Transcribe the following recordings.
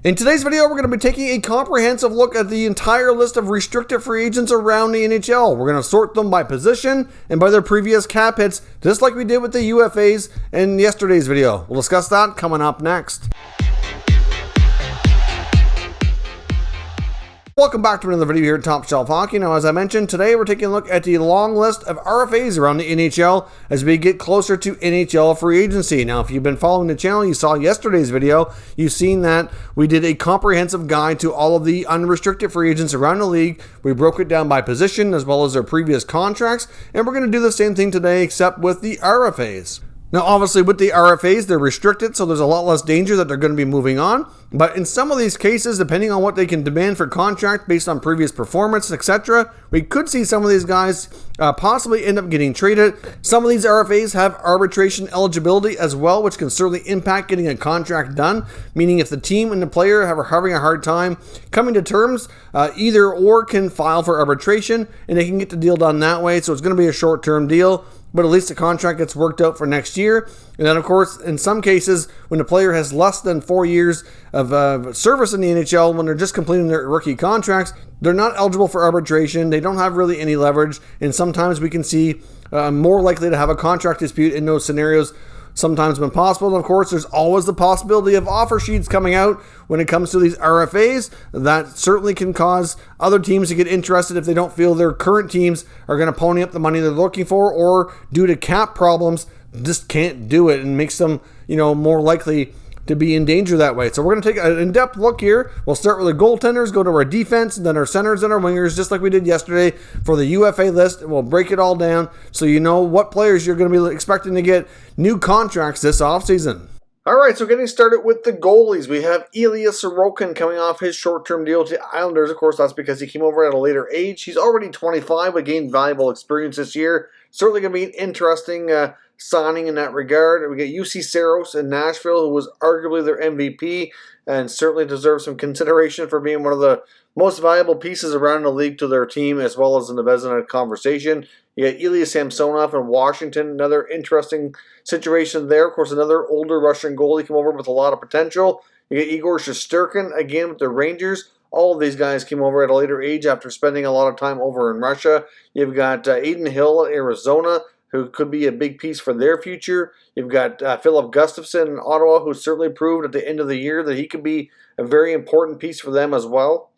In today's video, we're going to be taking a comprehensive look at the entire list of restricted free agents around the NHL. We're going to sort them by position and by their previous cap hits, just like we did with the UFAs in yesterday's video. We'll discuss that coming up next. Welcome back to another video here at Top Shelf Hockey. Now, as I mentioned, today we're taking a look at the long list of RFAs around the NHL as we get closer to NHL free agency. Now, if you've been following the channel, you saw yesterday's video, you've seen that we did a comprehensive guide to all of the unrestricted free agents around the league. We broke it down by position as well as their previous contracts, and we're going to do the same thing today except with the RFAs. Now, obviously, with the RFAs, they're restricted, so there's a lot less danger that they're going to be moving on. But in some of these cases, depending on what they can demand for contract based on previous performance, etc., we could see some of these guys possibly end up getting traded. Some of these RFAs have arbitration eligibility as well, which can certainly impact getting a contract done, meaning if the team and the player are having a hard time coming to terms, either or can file for arbitration, and they can get the deal done that way. So it's going to be a short-term deal, but at least the contract gets worked out for next year. And then, of course, in some cases, when the player has less than 4 years of service in the NHL, when they're just completing their rookie contracts, they're not eligible for arbitration. They don't have really any leverage, and sometimes we can see more likely to have a contract dispute in those scenarios, sometimes when possible. And of course, there's always the possibility of offer sheets coming out when it comes to these RFAs. That certainly can cause other teams to get interested if they don't feel their current teams are going to pony up the money they're looking for, or due to cap problems, just can't do it, and makes them, more likely to be in danger that way. So we're going to take an in-depth look here. We'll start with the goaltenders, go to our defense, and then our centers and our wingers, just like we did yesterday for the UFA list. And we'll break it all down so you know what players you're going to be expecting to get new contracts this offseason. All right, so getting started with the goalies, we have Elias coming off his short-term deal to the Islanders. Of course, that's because he came over at a later age. He's already 25, but gained valuable experience this year. Certainly going to be an interesting signing in that regard. We get UC Saros in Nashville, who was arguably their MVP and certainly deserves some consideration for being one of the most valuable pieces around the league to their team, as well as in the Vezina conversation. You got Elias Samsonov in Washington, another interesting situation there. Of course, another older Russian goalie come over with a lot of potential. You get Igor Shesterkin, again with the Rangers. All of these guys came over at a later age after spending a lot of time over in Russia. You've got Aiden Hill in Arizona, who could be a big piece for their future. You've got Philip Gustafsson in Ottawa, who certainly proved at the end of the year that he could be a very important piece for them as well.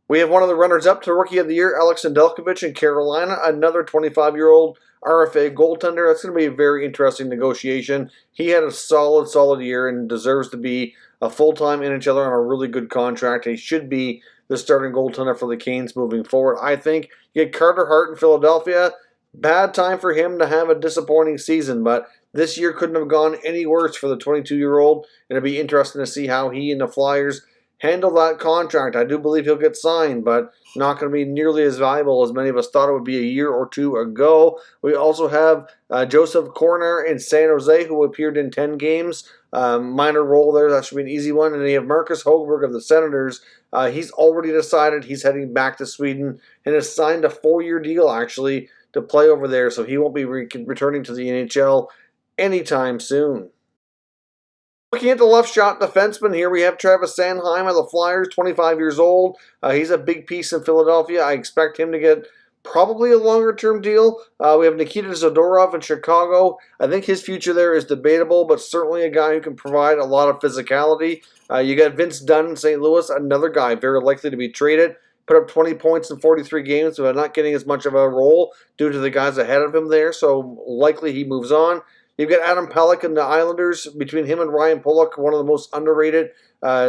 We have one of the runners-up to Rookie of the Year, Alex Nedeljkovic in Carolina, another 25-year-old RFA goaltender. That's going to be a very interesting negotiation. He had a solid year and deserves to be a full-time NHLer on a really good contract. He should be the starting goaltender for the Canes moving forward, I think. You get Carter Hart in Philadelphia. Bad time for him to have a disappointing season, but this year couldn't have gone any worse for the 22-year-old, and it'll be interesting to see how he and the Flyers handle that contract. I do believe he'll get signed, but not going to be nearly as valuable as many of us thought it would be a year or two ago. We also have Joseph Corner in San Jose, who appeared in 10 games. Minor role there. That should be an easy one. And then you have Marcus Hogberg of the Senators. He's already decided he's heading back to Sweden and has signed a 4-year deal, actually, to play over there, so he won't be returning to the NHL anytime soon. Looking at the left shot defenseman here, we have Travis Sanheim of the Flyers, 25 years old. He's a big piece in Philadelphia. I expect him to get probably a longer-term deal. We have Nikita Zadorov in Chicago. I think his future there is debatable, but certainly a guy who can provide a lot of physicality. You got Vince Dunn in St. Louis, another guy very likely to be traded. Put up 20 points in 43 games, but not getting as much of a role due to the guys ahead of him there, so likely he moves on. You've got Adam Pelech in the Islanders. Between him and Ryan Pulock, one of the most underrated,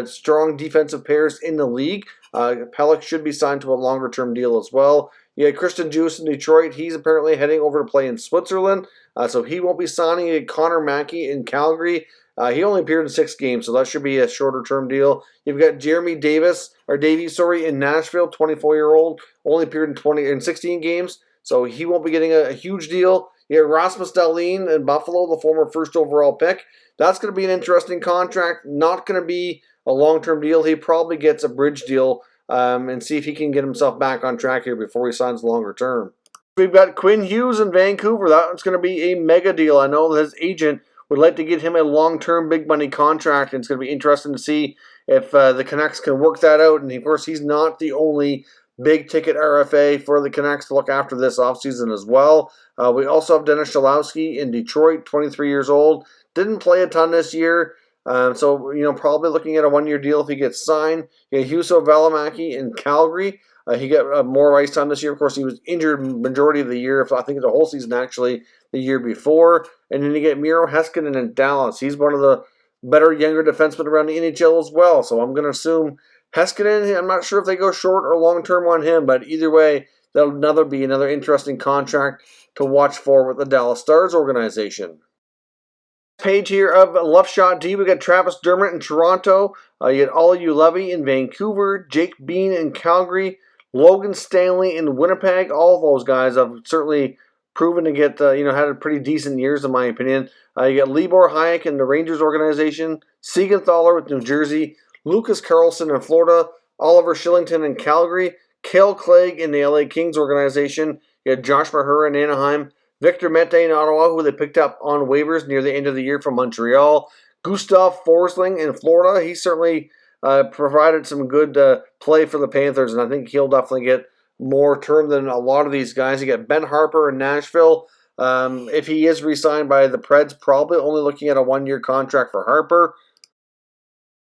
strong defensive pairs in the league. Pelech should be signed to a longer-term deal as well. You had Christian Djoos in Detroit. He's apparently heading over to play in Switzerland, so he won't be signing. You had Connor Mackey in Calgary. He only appeared in 6 games, so that should be a shorter-term deal. You've got Jeremy Davies in Nashville, 24-year-old, only appeared in 16 games, so he won't be getting a huge deal. You have Rasmus Dahlin in Buffalo, the former first overall pick. That's going to be an interesting contract. Not going to be a long-term deal. He probably gets a bridge deal and see if he can get himself back on track here before he signs longer term. We've got Quinn Hughes in Vancouver. That's going to be a mega deal. I know that his agent would like to get him a long-term big money contract, and it's going to be interesting to see if the Canucks can work that out. And of course, he's not the only big ticket RFA for the Canucks to look after this offseason as well. We also have Dennis Cholowski in Detroit, 23 years old. Didn't play a ton this year. So, probably looking at a one-year deal if he gets signed. You got Hughes Valimaki in Calgary. He got more ice time this year. Of course, he was injured majority of the year. I think the whole season, actually, the year before. And then you get Miro Heiskanen in Dallas. He's one of the better younger defensemen around the NHL as well. So I'm going to assume Heiskanen, I'm not sure if they go short or long-term on him. But either way, that'll be another interesting contract to watch for with the Dallas Stars organization. Page here of left shot D. We got Travis Dermott in Toronto. You got Olli Juolevi in Vancouver. Jake Bean in Calgary. Logan Stanley in Winnipeg. All of those guys have certainly proven to get, had pretty decent years in my opinion. You got Libor Hayek in the Rangers organization. Siegenthaler with New Jersey. Lucas Carlson in Florida. Oliver Shillington in Calgary. Cale Clegg in the LA Kings organization. You got Josh Maher in Anaheim. Victor Mete in Ottawa, who they picked up on waivers near the end of the year from Montreal. Gustav Forsling in Florida. He certainly provided some good play for the Panthers, and I think he'll definitely get more term than a lot of these guys. You got Ben Harper in Nashville. If he is re-signed by the Preds, probably only looking at a one-year contract for Harper.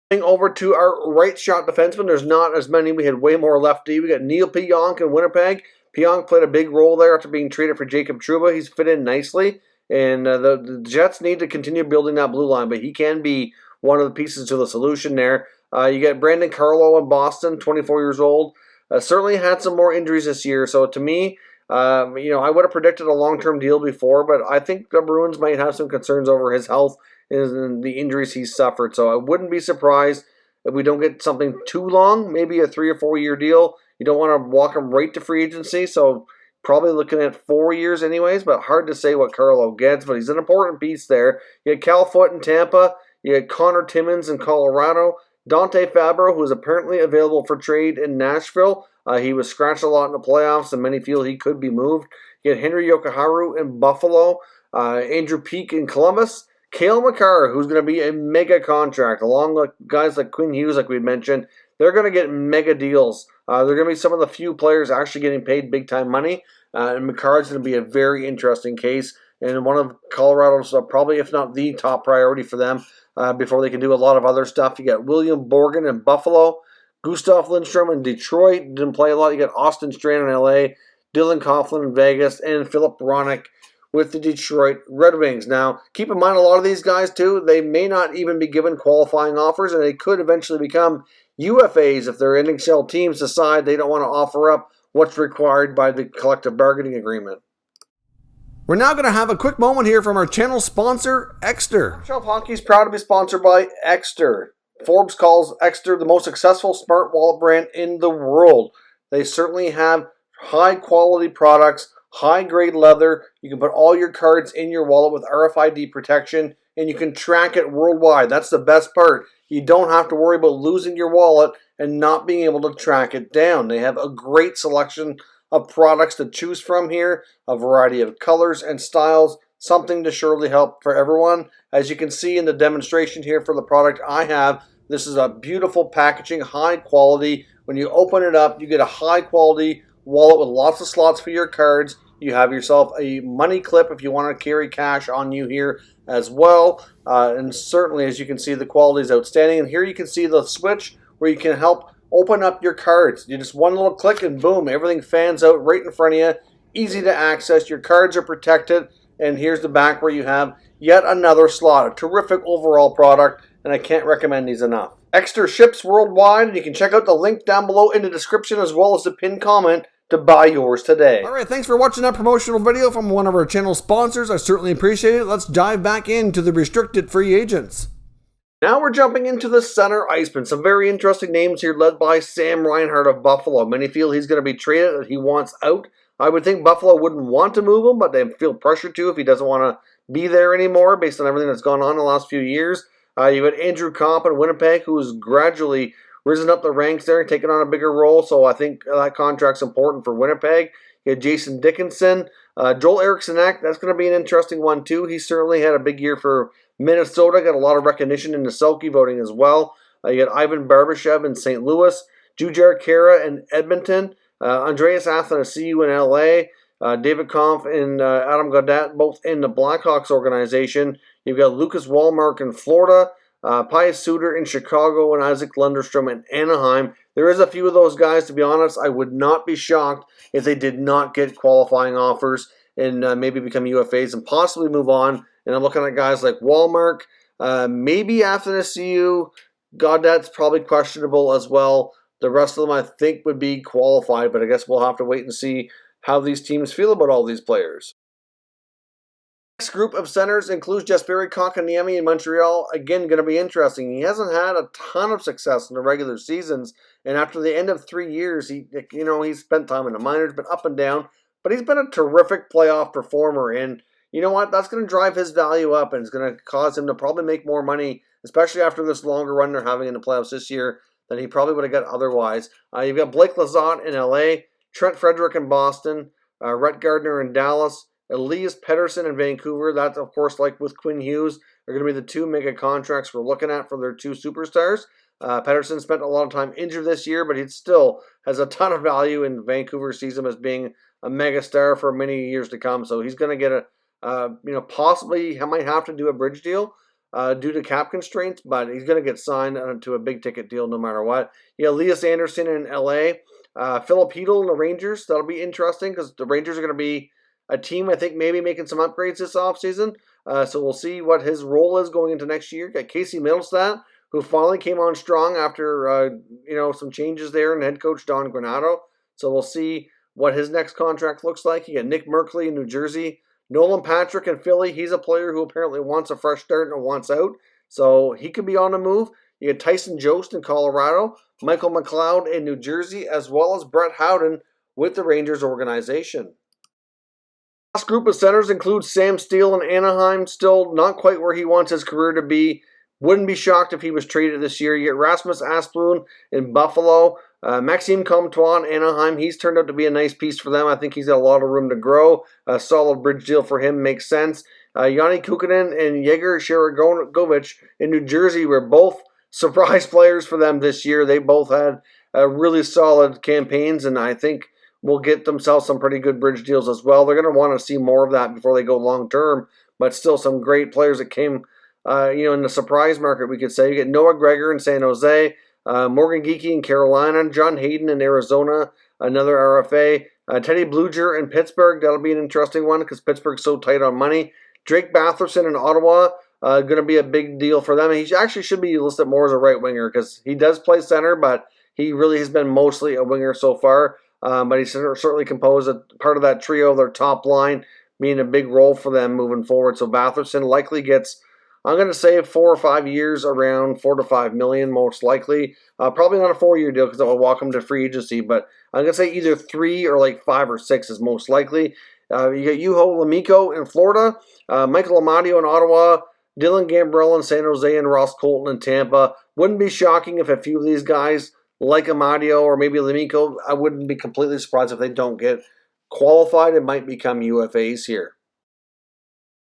Over to our right shot defenseman, there's not as many. We had way more lefty. We got Neil Pionk in Winnipeg. Pionk played a big role there after being traded for Jacob Trouba. He's fit in nicely, and the Jets need to continue building that blue line, but he can be one of the pieces to the solution there. You got Brandon Carlo in Boston, 24 years old. Certainly had some more injuries this year, so to me, I would have predicted a long-term deal before, but I think the Bruins might have some concerns over his health and the injuries he's suffered, so I wouldn't be surprised if we don't get something too long, maybe a 3 or 4 year deal. You don't want to walk him right to free agency, so probably looking at 4 years anyways, but hard to say what Carlo gets, but he's an important piece there. You got Cal Foote in Tampa. You got Connor Timmins in Colorado. Dante Fabro, who is apparently available for trade in Nashville. He was scratched a lot in the playoffs, and many feel he could be moved. You got Henry Yokoharu in Buffalo. Andrew Peeke in Columbus. Cale Makar, who's going to be a mega contract, along with guys like Quinn Hughes, like we mentioned. They're going to get mega deals. They're going to be some of the few players actually getting paid big-time money. And Makar's going to be a very interesting case. And one of Colorado's probably, if not the top priority for them before they can do a lot of other stuff. You got William Borgen in Buffalo. Gustav Lindstrom in Detroit. Didn't play a lot. You got Austin Strand in L.A. Dylan Coughlin in Vegas. And Philip Bronick with the Detroit Red Wings. Now, keep in mind a lot of these guys, too, they may not even be given qualifying offers, and they could eventually become UFAs if their NHL teams decide they don't want to offer up what's required by the collective bargaining agreement. We're now going to have a quick moment here from our channel sponsor, Ekster. Top Shelf Hockey is proud to be sponsored by Ekster. Forbes calls Ekster the most successful smart wallet brand in the world. They certainly have high-quality products, high-grade leather. You can put all your cards in your wallet with RFID protection, and you can track it worldwide. That's the best part. You don't have to worry about losing your wallet and not being able to track it down. They have a great selection of products to choose from here, a variety of colors and styles, something to surely help for everyone. As you can see in the demonstration here for the product I have, this is a beautiful packaging, high quality. When you open it up, you get a high quality wallet with lots of slots for your cards. You have yourself a money clip if you want to carry cash on you here as well. And certainly, as you can see, the quality is outstanding. And here you can see the switch where you can help open up your cards. You just one little click and boom, everything fans out right in front of you. Easy to access. Your cards are protected. And here's the back where you have yet another slot. A terrific overall product, and I can't recommend these enough. Ekster ships worldwide, and you can check out the link down below in the description as well as the pinned comment to buy yours today. Alright, thanks for watching that promotional video from one of our channel sponsors. I certainly appreciate it. Let's dive back into the restricted free agents. Now we're jumping into the center iceman. Some very interesting names here led by Sam Reinhart of Buffalo. Many feel he's going to be traded, that he wants out. I would think Buffalo wouldn't want to move him, but they feel pressure to if he doesn't want to be there anymore based on everything that's gone on in the last few years. You got Andrew Kopp in Winnipeg, who has gradually risen up the ranks there and taken on a bigger role, so I think that contract's important for Winnipeg. You got Jason Dickinson. Joel Eriksson, that's going to be an interesting one too. He certainly had a big year for Minnesota, got a lot of recognition in the Selke voting as well. You got Ivan Barbashev in St. Louis, Jujhar Khaira in Edmonton, Andreas Athanasiou in LA, David Kampf and Adam Gaudette, both in the Blackhawks organization. You've got Lucas Wallmark in Florida, Pius Suter in Chicago, and Isaac Lunderstrom in Anaheim. There is a few of those guys, to be honest. I would not be shocked if they did not get qualifying offers and maybe become UFAs and possibly move on. And I'm looking at guys like Wallmark, maybe Athanasiou. Gaudette's probably questionable as well. The rest of them, I think, would be qualified, but I guess we'll have to wait and see how these teams feel about all these players. Next group of centers includes Jesperi Kotkaniemi in Montreal. Again, going to be interesting. He hasn't had a ton of success in the regular seasons, and after the end of 3 years, he's spent time in the minors, been up and down, but he's been a terrific playoff performer, and you know what? That's going to drive his value up, and it's going to cause him to probably make more money, especially after this longer run they're having in the playoffs this year, than he probably would have got otherwise. You've got Blake Lizotte in LA, Trent Frederick in Boston, Rhett Gardner in Dallas, Elias Pettersson in Vancouver. That's, of course, like with Quinn Hughes, are going to be the two mega contracts we're looking at for their two superstars. Pettersson spent a lot of time injured this year, but he still has a ton of value, and Vancouver sees him as being a mega star for many years to come. So he's going to get possibly might have to do a bridge deal due to cap constraints, but he's going to get signed to a big ticket deal no matter what. Elias Anderson in LA, Philip Hedl in the Rangers. That'll be interesting because the Rangers are going to be a team, I think, maybe making some upgrades this offseason. So we'll see what his role is going into next year. Got Casey Middlestat, who finally came on strong after some changes there, and head coach Don Granato. So we'll see what his next contract looks like. You got Nick Merkley in New Jersey, Nolan Patrick in Philly. He's a player who apparently wants a fresh start and wants out, so he could be on the move. You got Tyson Jost in Colorado, Michael McLeod in New Jersey, as well as Brett Howden with the Rangers organization. Last group of centers includes Sam Steele in Anaheim, still not quite where he wants his career to be. Wouldn't be shocked if he was traded this year. You get Rasmus Asplund in Buffalo, Maxime Comtois in Anaheim. He's turned out to be a nice piece for them. I think he's got a lot of room to grow. A solid bridge deal for him makes sense. Yanni Kukkonen and Yegor Sharangovich in New Jersey were both surprise players for them this year. They both had really solid campaigns, and I think will get themselves some pretty good bridge deals as well. They're going to want to see more of that before they go long term, but still some great players that came in the surprise market, we could say. You get Noah Gregor in San Jose, Morgan Geekie in Carolina, John Hayden in Arizona, another RFA, Teddy Bluger in Pittsburgh. That'll be an interesting one because Pittsburgh's so tight on money. Drake Batherson in Ottawa, going to be a big deal for them. He actually should be listed more as a right winger because he does play center, but he really has been mostly a winger so far. But he certainly composed a part of that trio, their top line, being a big role for them moving forward. So Batherson likely gets, I'm going to say 4 or 5 years, around $4 to $5 million, most likely. Probably not a 4-year deal because it will walk him to free agency, but I'm going to say either 3 or like 5 or 6 is most likely. You got Juho Lamiko in Florida, Michael Amadio in Ottawa, Dylan Gambrell in San Jose, and Ross Colton in Tampa. Wouldn't be shocking if a few of these guys, like Amadio or maybe Lamiko, I wouldn't be completely surprised if they don't get qualified and might become UFAs here.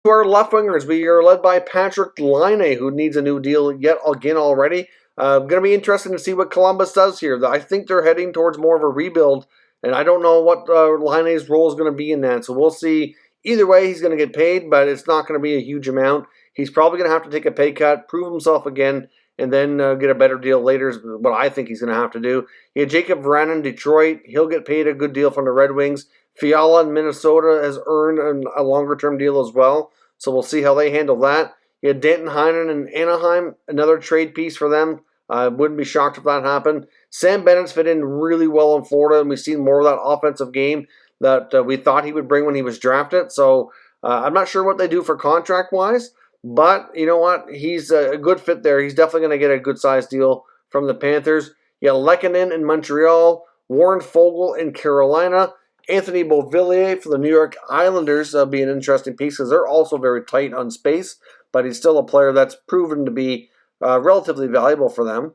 To our left wingers, we are led by Patrik Laine, who needs a new deal yet again already. Going to be interesting to see what Columbus does here. I think they're heading towards more of a rebuild, and I don't know what Laine's role is going to be in that. So we'll see. Either way, he's going to get paid, but it's not going to be a huge amount. He's probably going to have to take a pay cut, prove himself again, and then get a better deal later is what I think he's going to have to do. You have Jacob Vrana in Detroit. He'll get paid a good deal from the Red Wings. Fiala in Minnesota has earned a longer-term deal as well, so we'll see how they handle that. You have Danton Heinen in Anaheim, another trade piece for them. I wouldn't be shocked if that happened. Sam Bennett's fit in really well in Florida, and we've seen more of that offensive game that we thought he would bring when he was drafted. So I'm not sure what they do for contract-wise, but you know what? He's a good fit there. He's definitely going to get a good-sized deal from the Panthers. You got Lehkonen in Montreal, Warren Foegele in Carolina, Anthony Beauvillier for the New York Islanders. That'll be an interesting piece because they're also very tight on space, but he's still a player that's proven to be relatively valuable for them.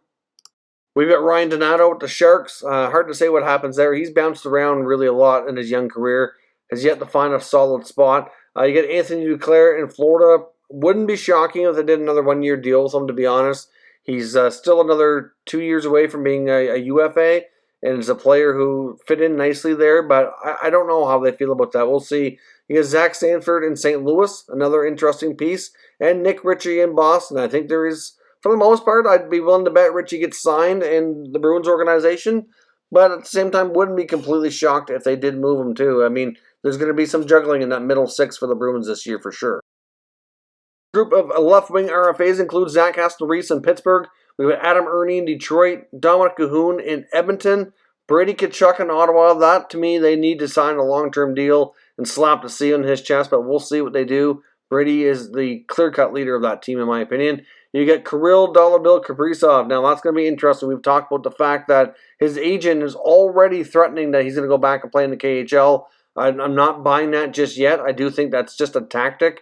We've got Ryan Donato with the Sharks. Hard to say what happens there. He's bounced around really a lot in his young career. Has yet to find a solid spot. You get Anthony Duclair in Florida. Wouldn't be shocking if they did another 1-year deal with him, to be honest. He's still another 2 years away from being a UFA, and is a player who fit in nicely there, but I don't know how they feel about that. We'll see. You got Zach Sanford in St. Louis, another interesting piece, and Nick Ritchie in Boston. I think there is, for the most part, I'd be willing to bet Ritchie gets signed in the Bruins organization, but at the same time, wouldn't be completely shocked if they did move him too. I mean, there's going to be some juggling in that middle six for the Bruins this year for sure. Group of left-wing RFAs includes Zach Aston-Reese in Pittsburgh. We've got Adam Ernie in Detroit, Dominic Cahoon in Edmonton, Brady Tkachuk in Ottawa. That, to me, they need to sign a long-term deal and slap the C on his chest, but we'll see what they do. Brady is the clear-cut leader of that team, in my opinion. You get Kirill Dollar Bill Kaprizov. Now, that's going to be interesting. We've talked about the fact that his agent is already threatening that he's going to go back and play in the KHL. I'm not buying that just yet. I do think that's just a tactic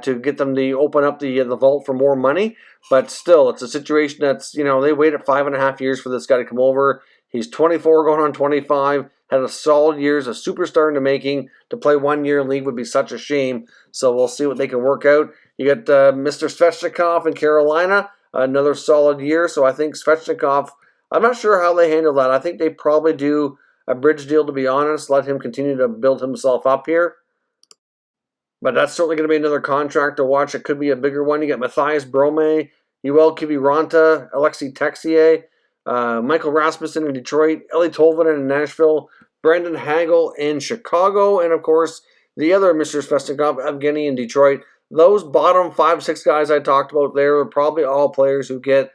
to get them to open up the vault for more money. But still, it's a situation that's, they waited 5.5 years for this guy to come over. He's 24 going on 25, had a solid year as a superstar in the making. To play 1 year in league would be such a shame. So we'll see what they can work out. You got Mr. Svechnikov in Carolina, another solid year. So I think Svechnikov, I'm not sure how they handle that. I think they probably do a bridge deal, to be honest, let him continue to build himself up here. But that's certainly going to be another contract to watch. It could be a bigger one. You got Matthias Brome, Yoel Kiviranta, Alexei Texier, Michael Rasmussen in Detroit, Eli Tolvanen in Nashville, Brandon Hagel in Chicago, and of course, the other Mr. Svechnikov, Evgeny in Detroit. Those bottom 5-6 guys I talked about there are probably all players who get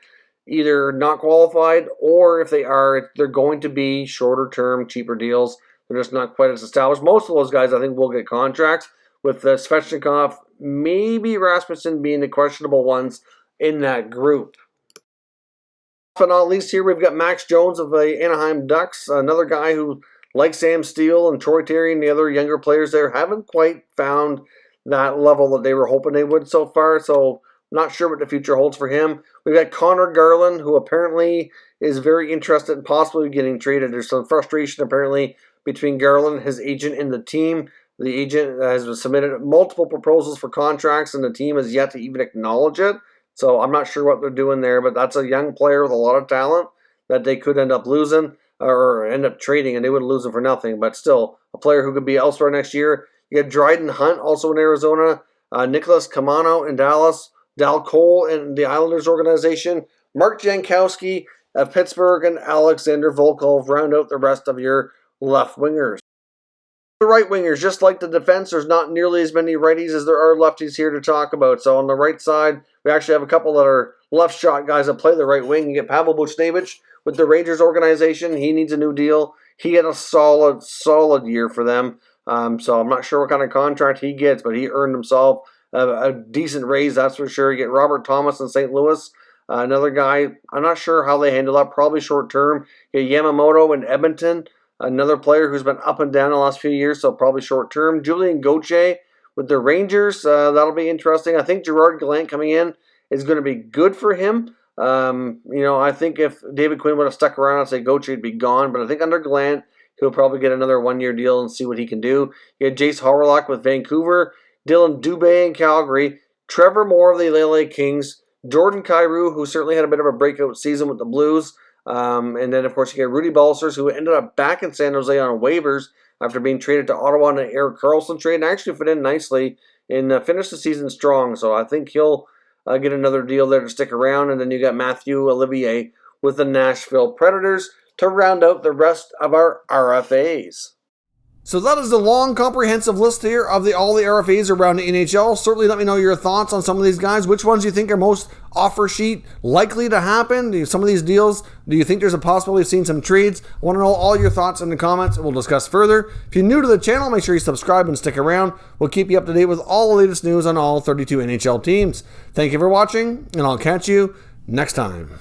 either not qualified, or if they are, they're going to be shorter term, cheaper deals. They're just not quite as established. Most of those guys, I think, will get contracts, with Svechnikov, maybe Rasmussen being the questionable ones in that group. But not least here, we've got Max Jones of the Anaheim Ducks, another guy who, like Sam Steele and Troy Terry and the other younger players there, haven't quite found that level that they were hoping they would so far. So not sure what the future holds for him. We've got Connor Garland, who apparently is very interested in possibly getting traded. There's some frustration apparently between Garland, his agent, and the team. The agent has submitted multiple proposals for contracts, and the team has yet to even acknowledge it. So I'm not sure what they're doing there, but that's a young player with a lot of talent that they could end up losing or end up trading, and they wouldn't lose him for nothing. But still, a player who could be elsewhere next year. You got Dryden Hunt, also in Arizona, Nicholas Kamano in Dallas, Dal Cole in the Islanders organization, Mark Jankowski of Pittsburgh, and Alexander Volkov round out the rest of your left wingers. The right wingers, just like the defense, there's not nearly as many righties as there are lefties here to talk about. So on the right side, we actually have a couple that are left shot guys that play the right wing. You get Pavel Buchnevich with the Rangers organization. He needs a new deal. He had a solid year for them. So I'm not sure what kind of contract he gets, but he earned himself a decent raise, that's for sure. You get Robert Thomas in St. Louis. Another guy, I'm not sure how they handle that, probably short term. You get Yamamoto in Edmonton. Another player who's been up and down the last few years, so probably short term. Julian Gauthier with the Rangers. That'll be interesting. I think Gerard Gallant coming in is going to be good for him. I think if David Quinn would have stuck around, I'd say Gauthier would be gone. But I think under Gallant, he'll probably get another 1 year deal and see what he can do. You had Jace Horlock with Vancouver, Dylan Dubé in Calgary, Trevor Moore of the LA Kings, Jordan Kyrou, who certainly had a bit of a breakout season with the Blues. And then, of course, you get Rudy Balcers, who ended up back in San Jose on waivers after being traded to Ottawa in an Erik Karlsson trade, and actually fit in nicely and finished the season strong. So I think he'll get another deal there to stick around. And then you got Matthew Olivier with the Nashville Predators to round out the rest of our RFAs. So that is the long, comprehensive list here of all the RFAs around the NHL. Certainly let me know your thoughts on some of these guys. Which ones do you think are most offer sheet likely to happen? Some of these deals, do you think there's a possibility of seeing some trades? I want to know all your thoughts in the comments, and we'll discuss further. If you're new to the channel, make sure you subscribe and stick around. We'll keep you up to date with all the latest news on all 32 NHL teams. Thank you for watching, and I'll catch you next time.